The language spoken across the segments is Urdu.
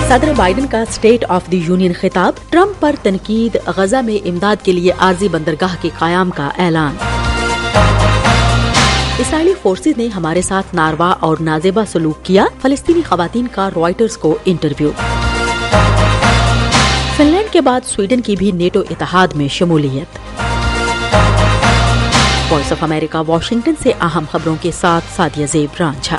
صدر بائیڈن کا اسٹیٹ آف دی یونین خطاب، ٹرمپ پر تنقید، غزہ میں امداد کے لیے عارضی بندرگاہ کے قیام کا اعلان۔ اسرائیلی فورسز نے ہمارے ساتھ ناروا اور نازیبا سلوک کیا، فلسطینی خواتین کا رائٹرز کو انٹرویو۔ فن لینڈ کے بعد سویڈن کی بھی نیٹو اتحاد میں شمولیت۔ وائس آف امریکہ واشنگٹن سے اہم خبروں کے ساتھ سعدیہ زیب رانجھا۔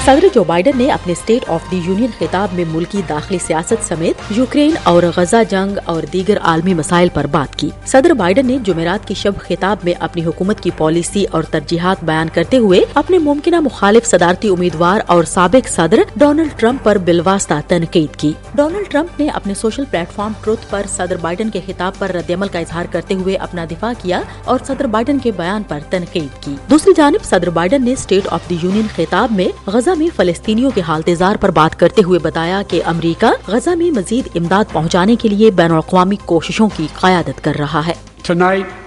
صدر جو بائیڈن نے اپنے اسٹیٹ آف دی یونین خطاب میں ملکی داخلی سیاست سمیت یوکرین اور غزہ جنگ اور دیگر عالمی مسائل پر بات کی۔ صدر بائیڈن نے جمعرات کی شب خطاب میں اپنی حکومت کی پالیسی اور ترجیحات بیان کرتے ہوئے اپنے ممکنہ مخالف صدارتی امیدوار اور سابق صدر ڈونلڈ ٹرمپ پر بالواسطہ تنقید کی۔ ڈونلڈ ٹرمپ نے اپنے سوشل پلیٹ فارم ٹروتھ پر صدر بائیڈن کے خطاب پر رد عمل کا اظہار کرتے ہوئے اپنا دفاع کیا اور صدر بائیڈن کے بیان پر تنقید کی۔ دوسری جانب صدر بائیڈن نے اسٹیٹ آف دی یونین خطاب میں غزہ میں فلسطینیوں کے حالت زار پر بات کرتے ہوئے بتایا کہ امریکہ غزہ میں مزید امداد پہنچانے کے لیے بین الاقوامی کوششوں کی قیادت کر رہا ہے۔ Tonight,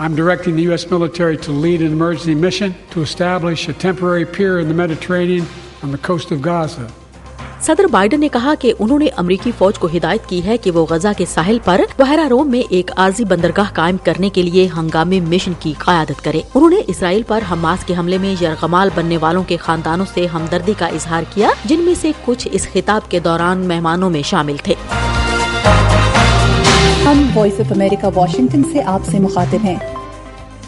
I'm directing the U.S. military to lead an emergency mission to establish a temporary pier in the Mediterranean on the coast of Gaza. صدر بائیڈن نے کہا کہ انہوں نے امریکی فوج کو ہدایت کی ہے کہ وہ غزہ کے ساحل پر بحیرہ روم میں ایک عارضی بندرگاہ قائم کرنے کے لیے ہنگامی مشن کی قیادت کرے۔ انہوں نے اسرائیل پر حماس کے حملے میں یرغمال بننے والوں کے خاندانوں سے ہمدردی کا اظہار کیا، جن میں سے کچھ اس خطاب کے دوران مہمانوں میں شامل تھے۔ ہم وائس آف امریکہ واشنگٹن سے آپ سے مخاطب ہیں۔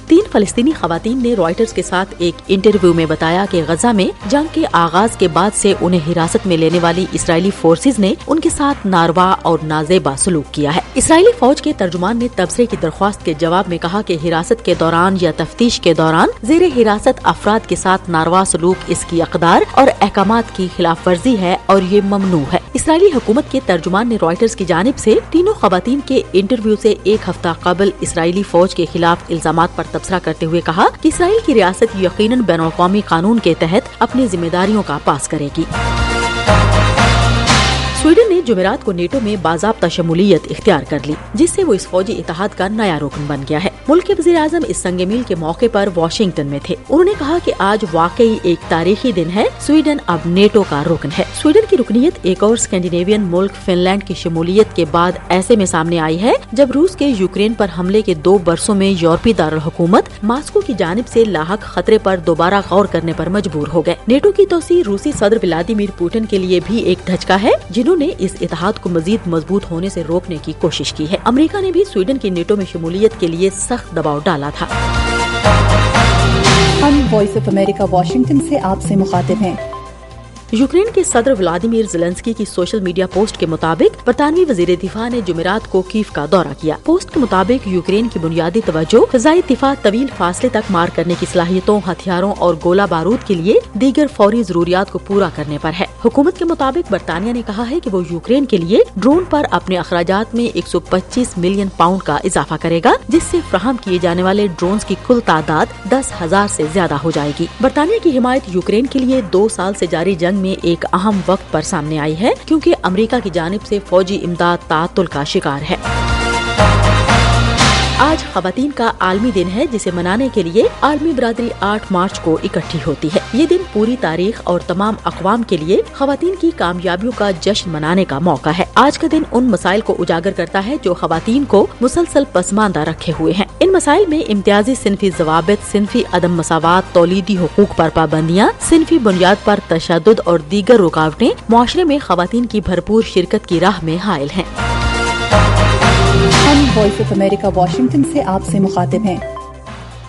3 فلسطینی خواتین نے رائٹرز کے ساتھ ایک انٹرویو میں بتایا کہ غزہ میں جنگ کے آغاز کے بعد سے انہیں حراست میں لینے والی اسرائیلی فورسز نے ان کے ساتھ ناروا اور نازیبا سلوک کیا ہے۔ اسرائیلی فوج کے ترجمان نے تبصرے کی درخواست کے جواب میں کہا کہ حراست کے دوران یا تفتیش کے دوران زیر حراست افراد کے ساتھ ناروا سلوک اس کی اقدار اور احکامات کی خلاف ورزی ہے اور یہ ممنوع ہے۔ اسرائیلی حکومت کے ترجمان نے رائٹرز کی جانب سے تینوں خواتین کے انٹرویو سے ایک ہفتہ قبل اسرائیلی فوج کے خلاف الزامات پر تبصرہ کرتے ہوئے کہا کہ اسرائیل کی ریاست یقیناً بین الاقوامی قانون کے تحت اپنی ذمہ داریوں کا پاس کرے گی۔ سویڈن نے جمعرات کو نیٹو میں باضابطہ شمولیت اختیار کر لی، جس سے وہ اس فوجی اتحاد کا نیا رکن بن گیا ہے۔ ملک کے وزیر اعظم اس سنگ میل کے موقع پر واشنگٹن میں تھے۔ انہوں نے کہا کہ آج واقعی ایک تاریخی دن ہے، سویڈن اب نیٹو کا رکن ہے۔ سویڈن کی رکنیت ایک اور اسکینڈینیوین ملک فن لینڈ کی شمولیت کے بعد ایسے میں سامنے آئی ہے جب روس کے یوکرین پر حملے کے 2 برسوں میں یورپی دارالحکومت ماسکو کی جانب سے لاحق خطرے پر دوبارہ غور کرنے پر مجبور ہو گئے۔ نیٹو کی توسیع روسی صدر ولادیمیر پوٹن کے لیے بھی ایک دھچکا ہے، جنہوں نے اس اتحاد کو مزید مضبوط ہونے سے روکنے کی کوشش کی ہے۔ امریکہ نے بھی سویڈن کی نیٹو میں شمولیت کے لیے سخت دباؤ ڈالا تھا۔ ہم وائس آف امریکہ واشنگٹن سے آپ سے مخاطب ہیں۔ یوکرین کے صدر ولادیمیر زیلنسکی کی سوشل میڈیا پوسٹ کے مطابق برطانوی وزیر دفاع نے جمعرات کو کیف کا دورہ کیا۔ پوسٹ کے مطابق یوکرین کی بنیادی توجہ فضائی دفاع، طویل فاصلے تک مار کرنے کی صلاحیتوں، ہتھیاروں اور گولہ بارود کے لیے دیگر فوری ضروریات کو پورا کرنے پر ہے۔ حکومت کے مطابق برطانیہ نے کہا ہے کہ وہ یوکرین کے لیے ڈرون پر اپنے اخراجات میں 125 ملین پاؤنڈ کا اضافہ کرے گا، جس سے فراہم کیے جانے والے ڈرونز کی کل تعداد 10,000 سے زیادہ ہو جائے گی۔ برطانیہ کی حمایت یوکرین کے لیے 2 سال سے جاری جنگ میں ایک اہم وقت پر سامنے آئی ہے، کیونکہ امریکہ کی جانب سے فوجی امداد تعطل کا شکار ہے۔ آج خواتین کا عالمی دن ہے، جسے منانے کے لیے عالمی برادری 8 مارچ کو اکٹھی ہوتی ہے۔ یہ دن پوری تاریخ اور تمام اقوام کے لیے خواتین کی کامیابیوں کا جشن منانے کا موقع ہے۔ آج کا دن ان مسائل کو اجاگر کرتا ہے جو خواتین کو مسلسل پسماندہ رکھے ہوئے ہیں۔ ان مسائل میں امتیازی صنفی ضوابط، صنفی عدم مساوات، تولیدی حقوق پر پابندیاں، صنفی بنیاد پر تشدد اور دیگر رکاوٹیں معاشرے میں خواتین کی بھرپور شرکت کی راہ میں حائل ہیں۔ ہم وائس آف امریکہ واشنگٹن سے آپ سے مخاطب ہیں۔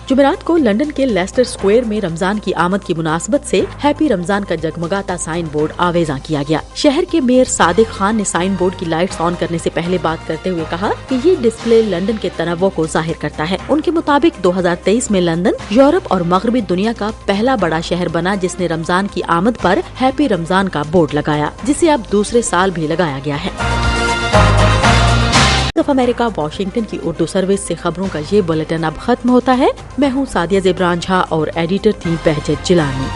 جمعرات کو لندن کے لیسٹر سکوئر میں رمضان کی آمد کی مناسبت سے ہیپی رمضان کا جگمگاتا سائن بورڈ آویزاں کیا گیا۔ شہر کے میئر صادق خان نے سائن بورڈ کی لائٹس آن کرنے سے پہلے بات کرتے ہوئے کہا کہ یہ ڈسپلے لندن کے تنوع کو ظاہر کرتا ہے۔ ان کے مطابق 2023 میں لندن یورپ اور مغربی دنیا کا پہلا بڑا شہر بنا جس نے رمضان کی آمد پر ہیپی رمضان کا بورڈ لگایا، جسے اب دوسرے سال بھی لگایا گیا ہے۔ امریکہ واشنگٹن کی اردو سروس سے خبروں کا یہ بلیٹن اب ختم ہوتا ہے۔ میں ہوں سعدیہ زیب رانجھا اور ایڈیٹر تھی بہجت جیلانی۔